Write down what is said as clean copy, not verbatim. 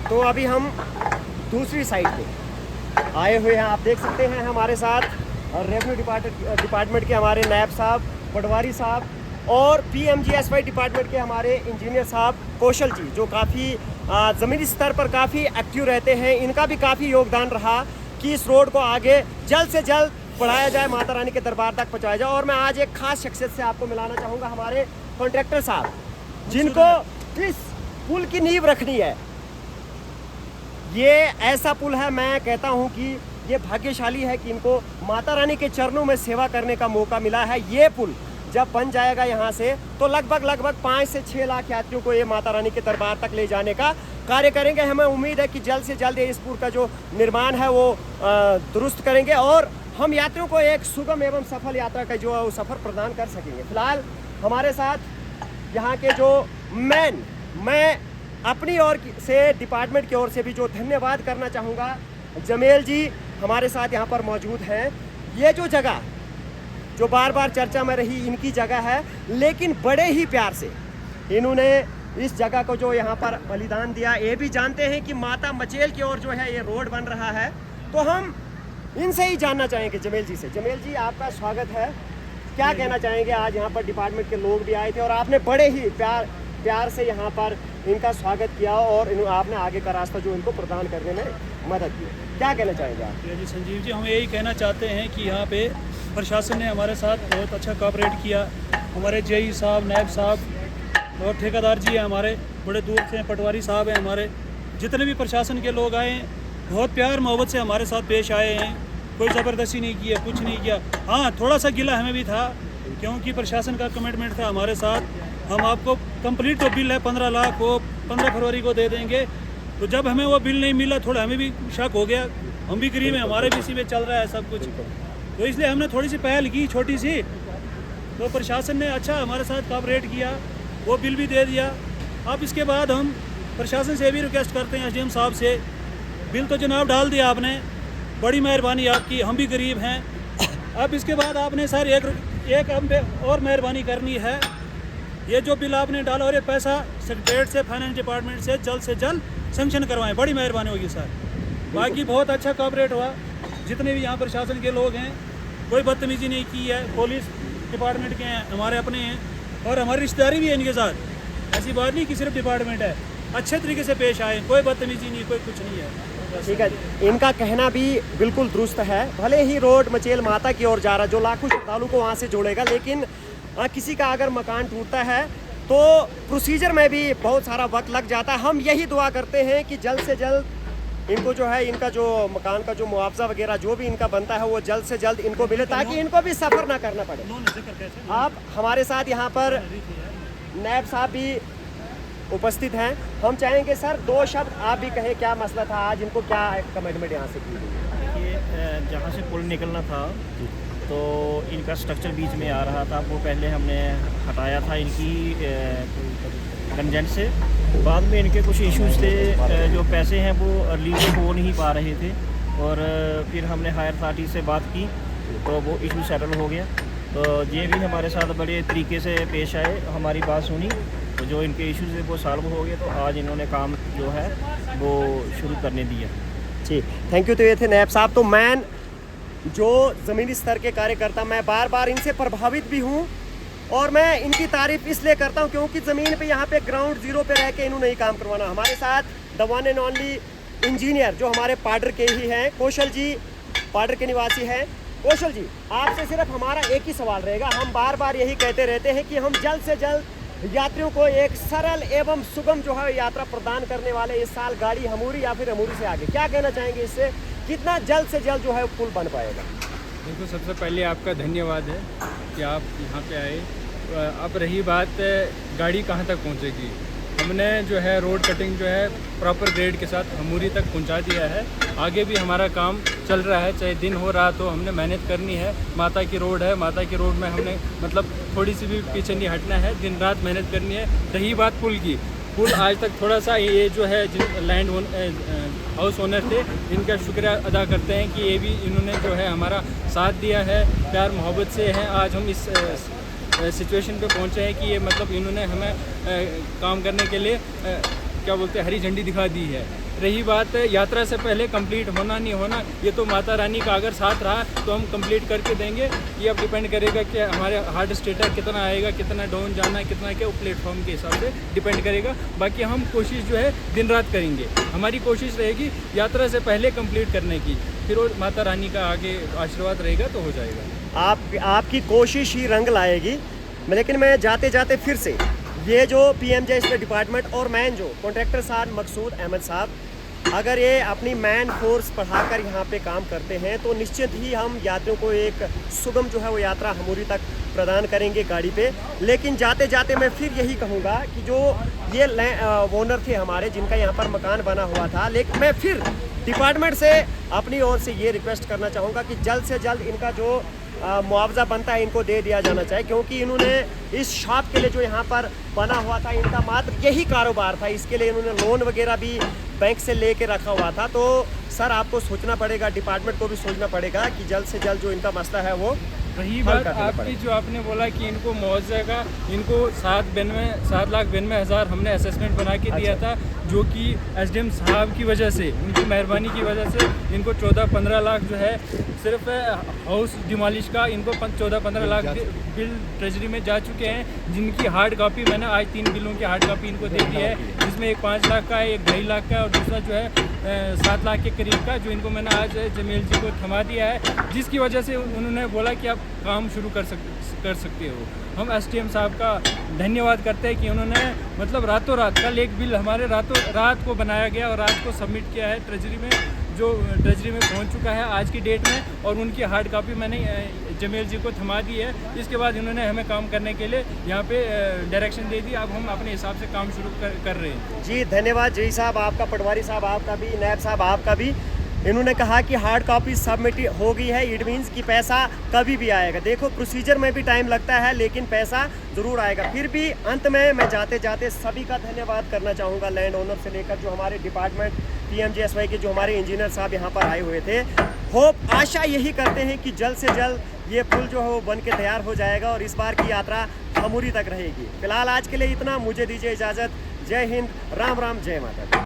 तो अभी हम दूसरी साइड पे आए हुए हैं। आप देख सकते हैं हमारे साथ रेवेन्यू डिपार्टमेंट के हमारे नायब साहब पटवारी साहब और PMGSY डिपार्टमेंट के हमारे इंजीनियर साहब कौशल जी, जो काफ़ी ज़मीनी स्तर पर काफ़ी एक्टिव रहते हैं। इनका भी काफ़ी योगदान रहा कि इस रोड को आगे जल्द से जल्द बढ़ाया जाए, माता रानी के दरबार तक पहुँचाया जाए। और मैं आज एक खास शख्सियत से आपको मिलाना चाहूँगा, हमारे कॉन्ट्रैक्टर साहब, जिनको इस पुल की नींव रखनी है। ये ऐसा पुल है, मैं कहता हूँ कि ये भाग्यशाली है कि इनको माता रानी के चरणों में सेवा करने का मौका मिला है। ये पुल जब बन जाएगा यहाँ से तो लगभग 5 से 6 लाख यात्रियों को ये माता रानी के दरबार तक ले जाने का कार्य करेंगे। हमें उम्मीद है कि जल्द से जल्द इस पुल का जो निर्माण है वो दुरुस्त करेंगे और हम यात्रियों को एक सुगम एवं सफल यात्रा का जो है वो सफ़र प्रदान कर सकेंगे। फिलहाल हमारे साथ यहाँ के जो मैं अपनी ओर से डिपार्टमेंट की ओर से भी जो धन्यवाद करना चाहूँगा, जमेल जी हमारे साथ यहाँ पर मौजूद हैं। ये जो जगह जो बार बार चर्चा में रही, इनकी जगह है, लेकिन बड़े ही प्यार से इन्होंने इस जगह को जो यहाँ पर बलिदान दिया। ये भी जानते हैं कि माता मचेल की ओर जो है ये रोड बन रहा है, तो हम इनसे ही जानना चाहेंगे जमेल जी से। जमेल जी, आपका स्वागत है। क्या कहना चाहेंगे? आज यहाँ पर डिपार्टमेंट के लोग भी आए थे और आपने बड़े ही प्यार से यहाँ पर इनका स्वागत किया और आपने आगे का रास्ता जो इनको प्रदान करने में मदद की। क्या कहना चाहेंगे आप? जी संजीव जी, हम यही कहना चाहते हैं कि यहाँ पे प्रशासन ने हमारे साथ बहुत अच्छा कोऑपरेट किया। हमारे जेई साहब, नायब साहब और ठेकेदार जी हैं हमारे, बड़े दूर से, पटवारी साहब हैं हमारे, जितने भी प्रशासन के लोग आए बहुत प्यार मोहब्बत से हमारे साथ पेश आए हैं। कोई ज़बरदस्ती नहीं की है, कुछ नहीं किया। हाँ, थोड़ा सा गिला हमें भी था क्योंकि प्रशासन का कमिटमेंट था हमारे साथ, हम आपको कंप्लीट जो बिल है 15 लाख वो 15 फरवरी को दे देंगे। तो जब हमें वो बिल नहीं मिला, थोड़ा हमें भी शक हो गया। हम भी गरीब हैं, हमारे भी इसी में चल रहा है सब कुछ, तो इसलिए हमने थोड़ी सी पहल की छोटी सी। तो प्रशासन ने अच्छा हमारे साथ कोऑपरेट किया, वो बिल भी दे दिया। अब इसके बाद हम प्रशासन से भी रिक्वेस्ट करते हैं, SDM साहब से, बिल तो जनाब डाल दिया आपने, बड़ी मेहरबानी आपकी, हम भी गरीब हैं। अब इसके बाद आपने सर एक हम पे और मेहरबानी करनी है। ये जो बिल आपने डाला और ये पैसा सेक्रेटरीट से, फाइनेंस डिपार्टमेंट से जल्द सेंक्शन करवाएं, बड़ी मेहरबानी होगी सर। बाकी बहुत अच्छा कोऑपरेट हुआ, जितने भी यहाँ प्रशासन के लोग हैं, कोई बदतमीजी नहीं की है। पुलिस डिपार्टमेंट के हैं, हमारे अपने हैं और हमारी रिश्तेदारी भी है इनके साथ। ऐसी बात नहीं कि सिर्फ डिपार्टमेंट है, अच्छे तरीके से पेश आए, कोई बदतमीजी नहीं, कोई कुछ नहीं है। ठीक है, इनका कहना भी बिल्कुल दुरुस्त है। भले ही रोड मचेल माता की ओर जा रहा है, जो लाखों श्रद्धालु को वहाँ से जोड़ेगा, लेकिन किसी का अगर मकान टूटता है तो प्रोसीजर में भी बहुत सारा वक्त लग जाता है। हम यही दुआ करते हैं कि जल्द से जल्द इनको जो है, इनका जो मकान का जो मुआवजा वगैरह जो भी इनका बनता है वो जल्द से जल्द इनको मिले, ताकि इनको भी सफ़र ना करना पड़े। आप हमारे साथ यहाँ पर नायब साहब भी उपस्थित हैं। हम चाहेंगे सर 2 शब्द आप भी कहें, क्या मसला था आज, इनको क्या कमिटमेंट यहाँ से की गई? ये जहाँ से पुल निकलना था तो इनका स्ट्रक्चर बीच में आ रहा था, वो पहले हमने हटाया था इनकी कंजेंट से। बाद में इनके कुछ इश्यूज थे, जो पैसे हैं वो रिलीज हो नहीं पा रहे थे और फिर हमने हायर अथॉरिटी से बात की तो वो इशू सेटल हो गया। तो ये भी हमारे साथ बड़े तरीके से पेश आए, हमारी बात सुनी, तो जो इनके इश्यूज थे वो सॉल्व हो गए। तो आज इन्होंने काम जो है वो शुरू करने दिया। जी, थैंक यू। तो ये थे नायब साहब। तो मैन जो ज़मीनी स्तर के कार्यकर्ता, मैं बार बार इनसे प्रभावित भी हूँ और मैं इनकी तारीफ इसलिए करता हूँ क्योंकि ज़मीन पे यहाँ पे ग्राउंड ज़ीरो पे रह के इन्होंने ही काम करवाना। हमारे साथ the one and only engineer जो हमारे पाडर के ही हैं, कौशल जी, पाडर के निवासी हैं। कौशल जी, आपसे सिर्फ हमारा एक ही सवाल रहेगा। हम बार बार यही कहते रहते हैं कि हम जल्द से जल्द यात्रियों को एक सरल एवं सुगम जो है यात्रा प्रदान करने वाले इस साल गाड़ी हमूरी या फिर हमूरी से आगे, क्या कहना चाहेंगे? इससे कितना जल्द से जल्द जो है पुल बन पाएगा? देखो, सबसे पहले आपका धन्यवाद है कि आप यहाँ पे आए। अब रही बात गाड़ी कहाँ तक पहुँचेगी, हमने जो है रोड कटिंग जो है प्रॉपर ग्रेड के साथ हमूरी तक पहुँचा दिया है। आगे भी हमारा काम चल रहा है, चाहे दिन हो रहा तो हमने मेहनत करनी है। माता की रोड है, माता की रोड में हमने मतलब थोड़ी सी भी पीछे नहीं हटना है, दिन रात मेहनत करनी है। रही बात पुल की, पुल आज तक थोड़ा सा ये जो है जिन लैंड हाउस ओनर थे, इनका शुक्रिया अदा करते हैं कि ये भी इन्होंने जो है हमारा साथ दिया है, प्यार मोहब्बत से हैं। आज हम इस सिचुएशन पे पहुंचे हैं कि ये मतलब इन्होंने हमें काम करने के लिए क्या बोलते हैं हरी झंडी दिखा दी है। रही बात यात्रा से पहले कंप्लीट होना नहीं होना, ये तो माता रानी का अगर साथ रहा तो हम कंप्लीट करके देंगे। ये अब डिपेंड करेगा कि हमारे हार्ड स्टेटस कितना आएगा, कितना डाउन जाना है, कितना क्या प्लेटफॉर्म के हिसाब से डिपेंड करेगा। बाकी हम कोशिश जो है दिन रात करेंगे, हमारी कोशिश रहेगी यात्रा से पहले कंप्लीट करने की, फिर वो माता रानी का आगे आशीर्वाद रहेगा तो हो जाएगा। आपकी कोशिश ही रंग लाएगी। लेकिन मैं जाते जाते फिर से ये जो PMJSY डिपार्टमेंट और मैन जो कॉन्ट्रैक्टर साहब मकसूद अहमद साहब, अगर ये अपनी मैन फोर्स बढ़ाकर यहाँ पे काम करते हैं तो निश्चित ही हम यात्रियों को एक सुगम जो है वो यात्रा हमूरी तक प्रदान करेंगे गाड़ी पे। लेकिन जाते जाते मैं फिर यही कहूँगा कि जो ये ओनर थे हमारे जिनका यहाँ पर मकान बना हुआ था, लेकिन मैं फिर डिपार्टमेंट से अपनी ओर से ये रिक्वेस्ट करना चाहूँगा कि जल्द से जल्द इनका जो मुआवजा बनता है इनको दे दिया जाना चाहिए, क्योंकि इन्होंने इस शॉप के लिए जो यहाँ पर बना हुआ था इनका मात्र यही कारोबार था, इसके लिए इन्होंने लोन वगैरह भी बैंक से लेके रखा हुआ था। तो सर आपको सोचना पड़ेगा, डिपार्टमेंट को भी सोचना पड़ेगा कि जल्द से जल्द जो इनका मसला है वो रही बात आपकी जो आपने बोला कि इनको मुआवजा का, इनको 7,92,000 हमने असेसमेंट बना के दिया था, जो कि SDM साहब की वजह से, उनकी मेहरबानी की वजह से इनको 14-15 लाख जो है सिर्फ हाउस डिमोलिश का इनको 14-15 लाख बिल ट्रेजरी में जा चुके हैं, जिनकी हार्ड कॉपी मैंने आज 3 बिलों की हार्ड कॉपी इनको दे दी है, जिसमें एक 5 लाख का है, एक 2.5 लाख का है और दूसरा जो है 7 लाख के करीब का, जो इनको मैंने आज जमील जी को थमा दिया है, जिसकी वजह से उन्होंने बोला कि आप काम शुरू कर सकते हो। हम SDM साहब का धन्यवाद करते हैं कि उन्होंने मतलब रातों रात कल एक बिल हमारे रातों रात को बनाया गया और रात को सबमिट किया है ट्रेजरी में, जो ट्रेजरी में पहुंच चुका है आज की डेट में, और उनकी हार्ड कॉपी मैंने जमील जी को थमा दी है। इसके बाद इन्होंने हमें काम करने के लिए यहाँ पे डायरेक्शन दे दी, अब हम अपने हिसाब से काम शुरू कर रहे हैं। जी धन्यवाद जय साहब आपका, पटवारी साहब आपका भी, नायब साहब आपका भी। इन्होंने कहा कि हार्ड कॉपी सबमिट हो गई है, इट मीन्स कि पैसा कभी भी आएगा। देखो प्रोसीजर में भी टाइम लगता है लेकिन पैसा ज़रूर आएगा। फिर भी अंत में मैं जाते जाते सभी का धन्यवाद करना चाहूँगा, लैंड ओनर से लेकर जो हमारे डिपार्टमेंट PMJSY के जो हमारे इंजीनियर साहब यहाँ पर आए हुए थे। होप आशा यही करते हैं कि जल्द से जल्द ये पुल जो है वो बन के तैयार हो जाएगा और इस बार की यात्रा हमूरी तक रहेगी। फिलहाल आज के लिए इतना, मुझे दीजिए इजाज़त। जय हिंद, राम राम, जय माता दी।